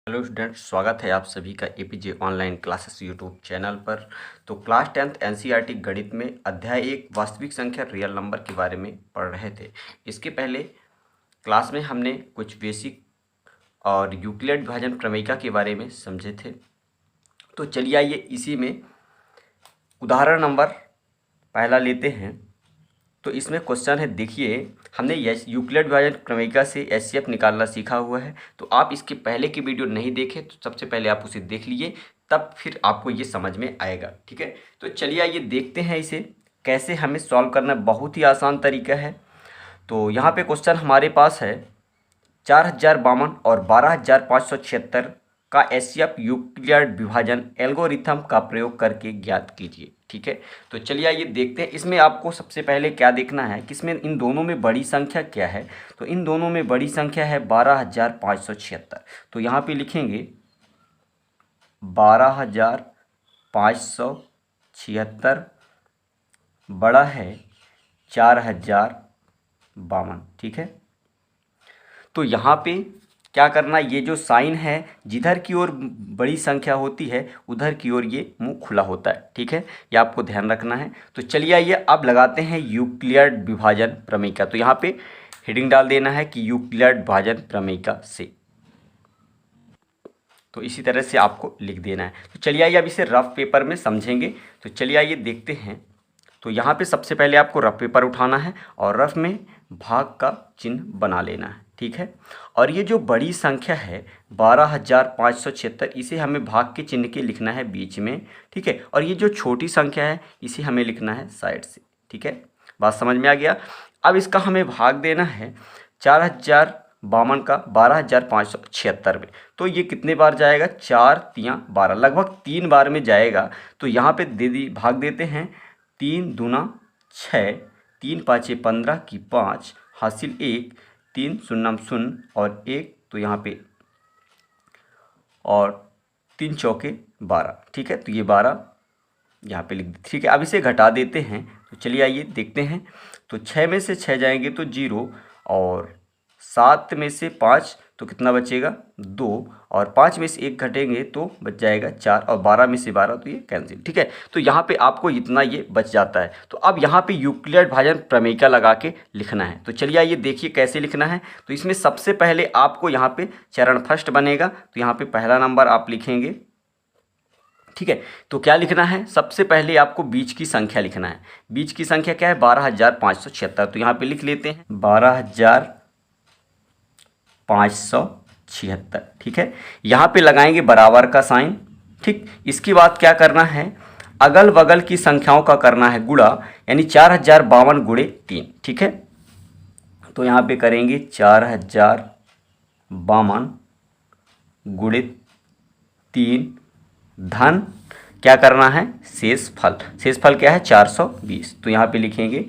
Hello students, स्वागत है आप सभी का APJ online classes YouTube channel पर। तो क्लास 10th एनसीईआरटी गणित में अध्याय 1 वास्तविक संख्या रियल नंबर के बारे में पढ़ रहे थे। इसके पहले क्लास में हमने कुछ बेसिक और यूक्लिड विभाजन प्रमेयिका के बारे में समझे थे। तो चलिए आइए इसी में उदाहरण नंबर पहला लेते हैं। तो इसमें क्वेश्चन है, देखिए हमने यूक्लिड विभाजन प्रमेयिका से एचसीएफ निकालना सीखा हुआ है। तो आप इसके पहले की वीडियो नहीं देखे तो सबसे पहले आप उसे देख लीजिए, तब फिर आपको ये समझ में आएगा। ठीक है, तो चलिए आइए देखते हैं इसे कैसे हमें सॉल्व करना। बहुत ही आसान तरीका है। तो यहाँ पे क्वेश्चन हमारे पास है 4052 और 12576 का एचसीएफ यूक्लिड विभाजन एल्गोरिथम का प्रयोग करके ज्ञात कीजिए। ठीक है, तो चलिए आइए देखते हैं। इसमें आपको सबसे पहले क्या देखना है कि इसमें इन दोनों में बड़ी संख्या क्या है। तो इन दोनों में बड़ी संख्या है 12576। तो यहाँ पे लिखेंगे 12576 बड़ा है 4052। ठीक है, तो यहाँ पे क्या करना, ये जो साइन है जिधर की ओर बड़ी संख्या होती है उधर की ओर ये मुंह खुला होता है। ठीक है, ये आपको ध्यान रखना है। तो चलिए आइए अब लगाते हैं यूक्लिड विभाजन प्रमेयिका। तो यहाँ पे हेडिंग डाल देना है कि यूक्लिड विभाजन प्रमेयिका से। तो इसी तरह से आपको लिख देना है। तो चलिए आइए अब इसे रफ पेपर में समझेंगे। तो चलिए आइए देखते हैं। तो यहाँ पे सबसे पहले आपको रफ पेपर उठाना है और रफ में भाग का चिन्ह बना लेना है। ठीक है, और ये जो बड़ी संख्या है 12576, इसे हमें भाग के चिन्ह के लिखना है बीच में। ठीक है, और ये जो छोटी संख्या है इसे हमें लिखना है साइड से। ठीक है, बात समझ में आ गया। अब इसका हमें भाग देना है 4052 का 12576 में। तो ये कितने बार जाएगा, 4 3 12, लगभग 3 बार में जाएगा। तो यहाँ पे भाग देते हैं 3 दूना 6, 3 5 15 की 5 हासिल 1, 3 शून्य शून्य और 1, तो यहाँ पे और 3 चौके 12। ठीक है, तो ये 12 यहाँ पे लिख देते। ठीक है, अब इसे घटा देते हैं। तो चलिए आइए देखते हैं। तो 6 में से 6 जाएंगे तो 0, और 7 में से 5 तो कितना बचेगा 2, और 5 में से 1 घटेंगे तो बच जाएगा 4, और 12 में से 12 तो ये कैंसिल। ठीक है, तो यहाँ पे आपको इतना ये बच जाता है। तो अब यहाँ पे यूक्लिड विभाजन प्रमेयिका लगा के लिखना है। तो चलिए आइए देखिए कैसे लिखना है। तो इसमें सबसे पहले आपको यहाँ पे चरण फर्स्ट बनेगा। तो यहाँ पे पहला नंबर आप लिखेंगे। ठीक है, तो क्या लिखना है, सबसे पहले आपको बीच की संख्या लिखना है। बीच की संख्या क्या है, 12576। तो यहाँ पे लिख लेते हैं 12576। ठीक है, यहाँ पे लगाएंगे बराबर का साइन। ठीक, इसके बाद क्या करना है, अगल बगल की संख्याओं का करना है गुणा, यानी 4052 गुणे 3। ठीक है, तो यहाँ पे करेंगे 4052 गुणे 3 धन क्या करना है, शेषफल। शेषफल क्या है 420। तो यहाँ पे लिखेंगे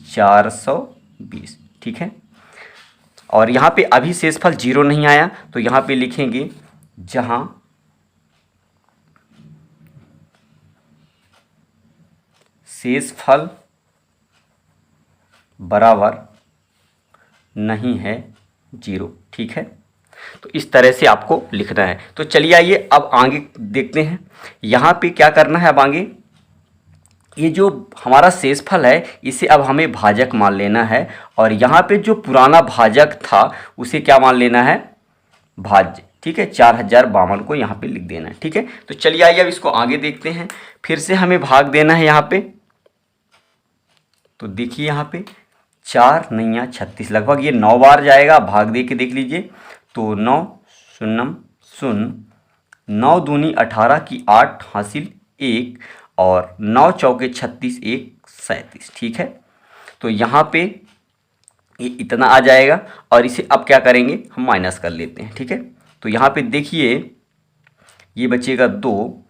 420। ठीक है, और यहाँ पे अभी शेषफल 0 नहीं आया तो यहाँ पे लिखेंगे जहाँ शेषफल बराबर नहीं है 0। ठीक है, तो इस तरह से आपको लिखना है। तो चलिए आइए अब आगे देखते हैं। यहाँ पे क्या करना है, अब आगे ये जो हमारा शेषफल है इसे अब हमें भाजक मान लेना है, और यहाँ पे जो पुराना भाजक था उसे क्या मान लेना है, भाज्य। ठीक है, 4052 को यहाँ पे लिख देना है। ठीक है, तो चलिए आइए अब इसको आगे देखते हैं। फिर से हमें भाग देना है यहाँ पे। तो देखिए यहाँ पे 4 9 36, लगभग ये 9 बार जाएगा। भाग दे के देख लीजिए। तो 9 शून्य शून्य, 9 दूनी 18 की 8 हासिल 1, और 9 चौके 36, 1 37। ठीक है, तो यहाँ पे ये इतना आ जाएगा, और इसे अब क्या करेंगे, हम माइनस कर लेते हैं। ठीक है, तो यहाँ पे देखिए ये बचेगा 2।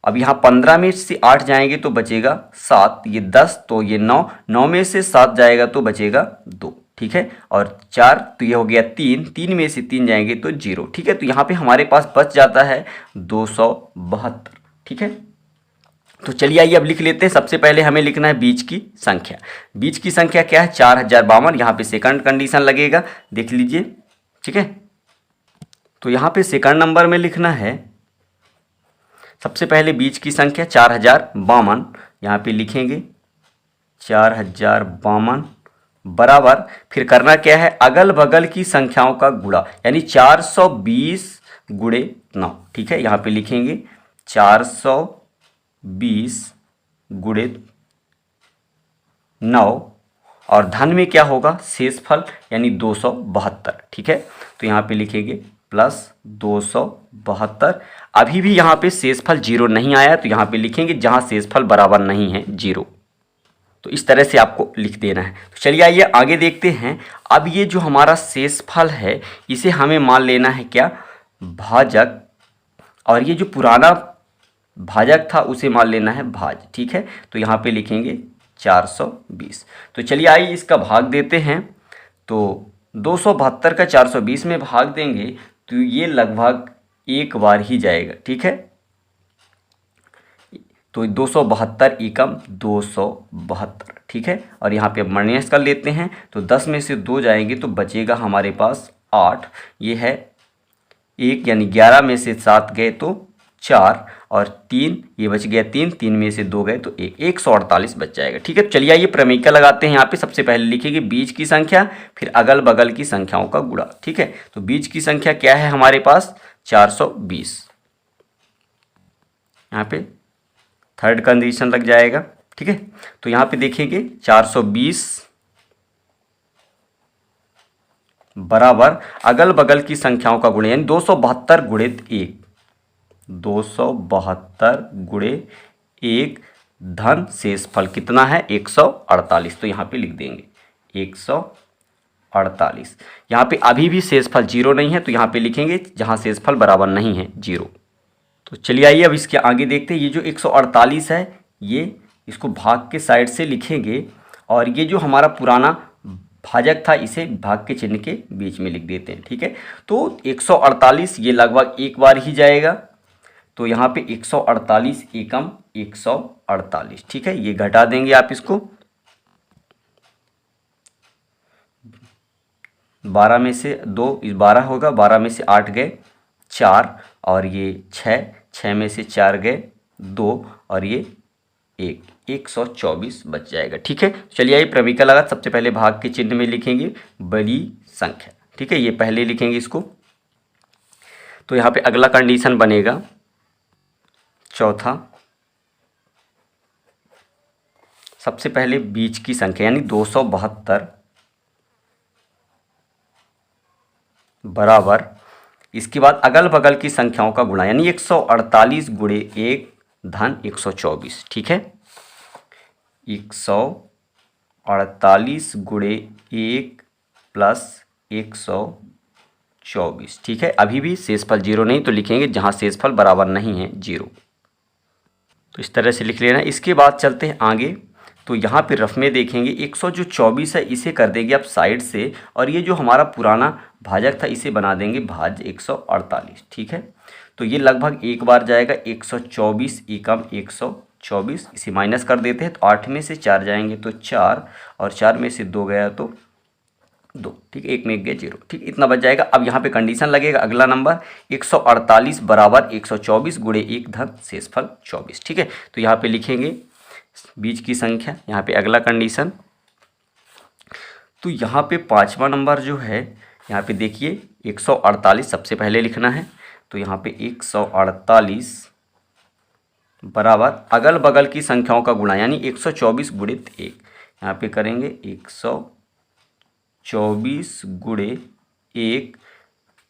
अब यहाँ 15 में से 8 जाएंगे तो बचेगा 7, ये 10, तो ये 9, 9 में से 7 जाएगा तो बचेगा 2। ठीक है, और 4 तो ये हो गया 3, 3 में से 3 जाएंगे तो 0। ठीक है, तो यहाँ पे हमारे पास बच जाता है 272। ठीक है, तो चलिए आइए अब लिख लेते हैं। सबसे पहले हमें लिखना है बीच की संख्या। बीच की संख्या क्या है, 4052। यहाँ पे सेकंड कंडीशन लगेगा, देख लीजिए। ठीक है, तो यहाँ पे सेकंड नंबर में लिखना है सबसे पहले बीच की संख्या 4052, यहाँ पे लिखेंगे 4052 बराबर, फिर करना क्या है, अगल बगल की संख्याओं का गुणा, यानी 420 गुणे 9। ठीक है, यहाँ पे लिखेंगे 420 गुणे 9, और धन में क्या होगा, शेषफल यानी 272। ठीक है, तो यहाँ पे लिखेंगे प्लस 272। अभी भी यहाँ पे शेषफल 0 नहीं आया, तो यहाँ पे लिखेंगे जहाँ शेषफल बराबर नहीं है 0। तो इस तरह से आपको लिख देना है। तो चलिए आइए आगे देखते हैं। अब ये जो हमारा शेषफल है इसे हमें मान लेना है क्या, भाजक, और ये जो पुराना भाजक था उसे मान लेना है भाज। ठीक है, तो यहाँ पे लिखेंगे 420। तो चलिए आइए इसका भाग देते हैं। तो 272 का 420 में भाग देंगे तो ये लगभग एक बार ही जाएगा। ठीक है, तो 272 एकम 272। ठीक है, और यहाँ पे अब माइनस कर लेते हैं, तो 10 में से 2 जाएंगे तो बचेगा हमारे पास 8। ये है 1, यानी 11 में से 7 गए तो 4, और 3 ये बच गया 3, 3 में से 2 गए तो 1, 148 बच जाएगा। ठीक है, चलिए आइए प्रमेयिका लगाते हैं। यहाँ पे सबसे पहले लिखेंगे बीच की संख्या, फिर अगल बगल की संख्याओं का गुणा। ठीक है, तो बीच की संख्या क्या है हमारे पास, 420। यहाँ पे थर्ड कंडीशन लग जाएगा। ठीक है, तो यहाँ पे देखेंगे 420 बराबर अगल बगल की संख्याओं का गुणा, यानी 272 गुणित 1, 272 गुणे 1 धन शेषफल कितना है, 148। तो यहाँ पे लिख देंगे 148। यहाँ पे अभी भी शेषफल 0 नहीं है, तो यहाँ पे लिखेंगे जहाँ शेषफल बराबर नहीं है 0। तो चलिए आइए अब इसके आगे देखते हैं। ये जो 148 है ये इसको भाग के साइड से लिखेंगे, और ये जो हमारा पुराना भाजक था इसे भाग के चिन्ह के बीच में लिख देते हैं। ठीक है, तो 148 ये लगभग एक बार ही जाएगा, तो यहाँ पे 148 एकम 148। ठीक है, ये घटा देंगे आप इसको, 12 में से 2 12 होगा, 12 में से 8 गए 4, और ये 6 में से 4 गए 2, और ये 1, 124 बच जाएगा। ठीक है, चलिए आइए प्रमेयिका लगा। सबसे पहले भाग के चिन्ह में लिखेंगे बड़ी संख्या। ठीक है, ये पहले लिखेंगे इसको। तो यहाँ पे अगला कंडीशन बनेगा चौथा, सबसे पहले बीच की संख्या यानी 272 बराबर, इसके बाद अगल बगल की संख्याओं का गुणा, यानी 148 गुणे 1 धन 124। ठीक है, 148 गुणे 1 प्लस 124। ठीक है, अभी भी शेषफल 0 नहीं, तो लिखेंगे जहाँ शेषफल बराबर नहीं है 0। तो इस तरह से लिख लेना। इसके बाद चलते हैं आगे। तो यहाँ पे रफ में देखेंगे 124 है, इसे कर देंगे आप साइड से, और ये जो हमारा पुराना भाजक था इसे बना देंगे भाज 148। ठीक है, तो ये लगभग एक बार जाएगा, 124 एकम 124, इसे माइनस कर देते हैं, तो 8 में से 4 जाएंगे तो 4, और 4 में से 2 गया तो 2। ठीक है, 1 में 1 गया 0। ठीक, इतना बच जाएगा। अब यहाँ पे कंडीशन लगेगा अगला नंबर 148 बराबर 124 गुणे 1 धन शेषफल 24। ठीक है, तो यहाँ पे लिखेंगे बीच की संख्या, यहाँ पे अगला कंडीशन। तो यहाँ पे पाँचवा नंबर जो है, यहाँ पे देखिए 148 सबसे पहले लिखना है, तो यहाँ पे 148 बराबर अगल बगल की संख्याओं का गुणा, यानी 124 गुणित 1। यहाँ पे करेंगे 124 गुणे 1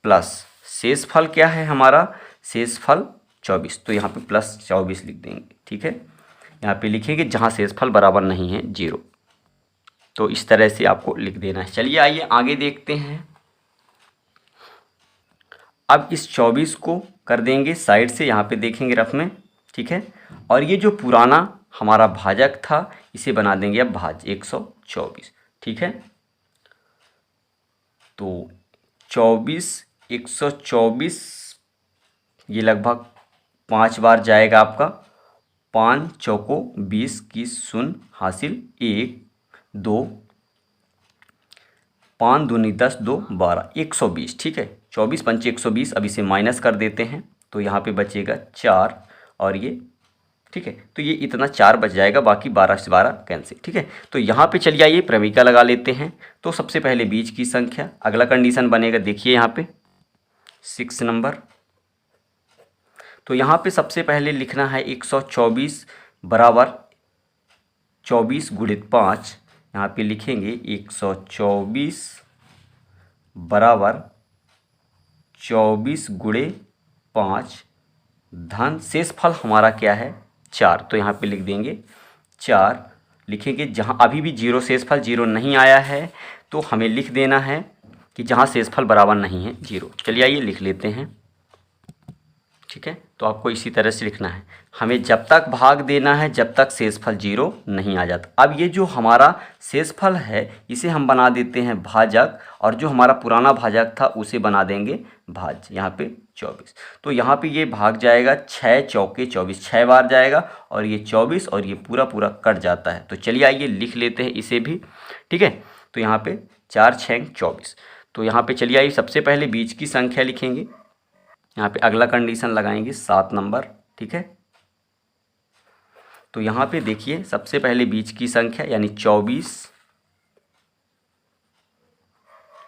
प्लस शेषफल क्या है हमारा, शेषफल 24, तो यहाँ पे प्लस 24 लिख देंगे। ठीक है, यहाँ पे लिखेंगे जहाँ शेषफल बराबर नहीं है 0। तो इस तरह से आपको लिख देना है। चलिए आइए आगे देखते हैं। अब इस 24 को कर देंगे साइड से, यहाँ पे देखेंगे रफ में। ठीक है, और ये जो पुराना हमारा भाजक था इसे बना देंगे अब भाज 124। ठीक है, तो 124 ये लगभग 5 बार जाएगा आपका, 5 चौको 20 की शून्य हासिल 1 2, 5 दूनी 10 2 12, 120। ठीक है, 24 पंचे 120, अब इसे माइनस कर देते हैं तो यहाँ पे बचेगा 4 और ये, ठीक है। तो ये इतना 4 बच जाएगा, बाकी 12 से 12 कैंसिल, ठीक है। तो यहाँ पे चलिए आइए प्रमेयिका लगा लेते हैं। तो सबसे पहले बीज की संख्या, अगला कंडीशन बनेगा, देखिए यहाँ पे 6 नंबर। तो यहाँ पे सबसे पहले लिखना है 124 बराबर 24 गुणित 5। यहाँ पे लिखेंगे 124 बराबर 24 गुणे 5 धन शेषफल हमारा क्या है 4। तो यहाँ पे लिख देंगे 4, लिखेंगे जहाँ अभी भी जीरो शेषफल जीरो नहीं आया है तो हमें लिख देना है कि जहाँ शेषफल बराबर नहीं है जीरो। चलिए आइए लिख लेते हैं, ठीक है। तो आपको इसी तरह से लिखना है, हमें जब तक भाग देना है जब तक शेषफल जीरो नहीं आ जाता। अब ये जो हमारा शेषफल है इसे हम बना देते हैं भाजक, और जो हमारा पुराना भाजक था उसे बना देंगे भाज्य। यहाँ पे 24, तो यहाँ पे ये भाग जाएगा 6 चौके 24, 6 बार जाएगा और ये 24 और ये पूरा पूरा कट जाता है। तो चलिए आइए लिख लेते हैं इसे भी, ठीक है। तो यहाँ पे 4 6 24। तो यहाँ पे चलिए आइए सबसे पहले बीज की संख्या लिखेंगे, यहाँ पे अगला कंडीशन लगाएंगे 7 नंबर, ठीक है। तो यहाँ पे देखिए सबसे पहले बीज की संख्या यानी 24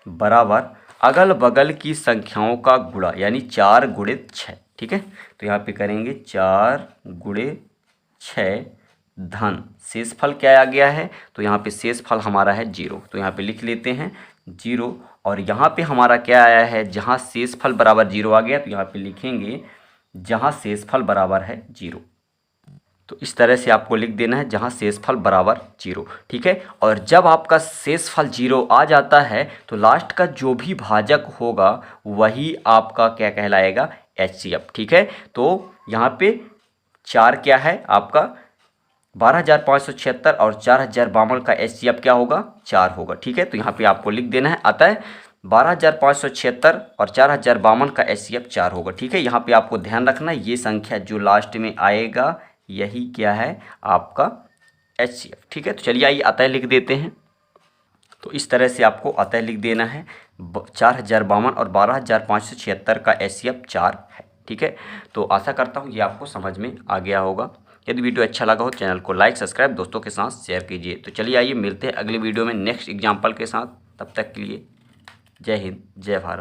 बराबर अगल बगल की संख्याओं का गुणा यानी 4 गुणित 6, ठीक है। तो यहाँ पे करेंगे 4 गुणे 6 धन शेषफल क्या आ गया है, तो यहाँ पे शेषफल हमारा है 0। तो यहाँ पे लिख लेते हैं 0, और यहाँ पे हमारा क्या आया है, जहाँ शेषफल बराबर 0 आ गया तो यहाँ पे लिखेंगे जहाँ शेषफल बराबर है 0। तो इस तरह से आपको लिख देना है जहाँ शेषफल बराबर 0, ठीक है। और जब आपका शेषफल 0 आ जाता है तो लास्ट का जो भी भाजक होगा वही आपका क्या कहलाएगा, HCF, ठीक है। तो यहाँ पे 4 क्या है आपका 12,576 और 4,052 का HCF क्या होगा 4 होगा, ठीक है। तो यहाँ पे आपको लिख देना है, अतः 12,576 और 4,052 का HCF 4 होगा, ठीक है। यहाँ पे आपको ध्यान रखना ये संख्या जो लास्ट में आएगा यही क्या है आपका HCF, ठीक है। तो चलिए आइए अतः लिख देते हैं। तो इस तरह से आपको अतः लिख देना है 4,052 और 12,576 का HCF 4 है, ठीक है। तो आशा करता हूँ ये आपको समझ में आ गया होगा। यदि वीडियो अच्छा लगा हो चैनल को लाइक सब्सक्राइब दोस्तों के साथ शेयर कीजिए। तो चलिए आइए मिलते हैं अगले वीडियो में नेक्स्ट एग्जाम्पल के साथ, तब तक के लिए जय हिंद जय भारत।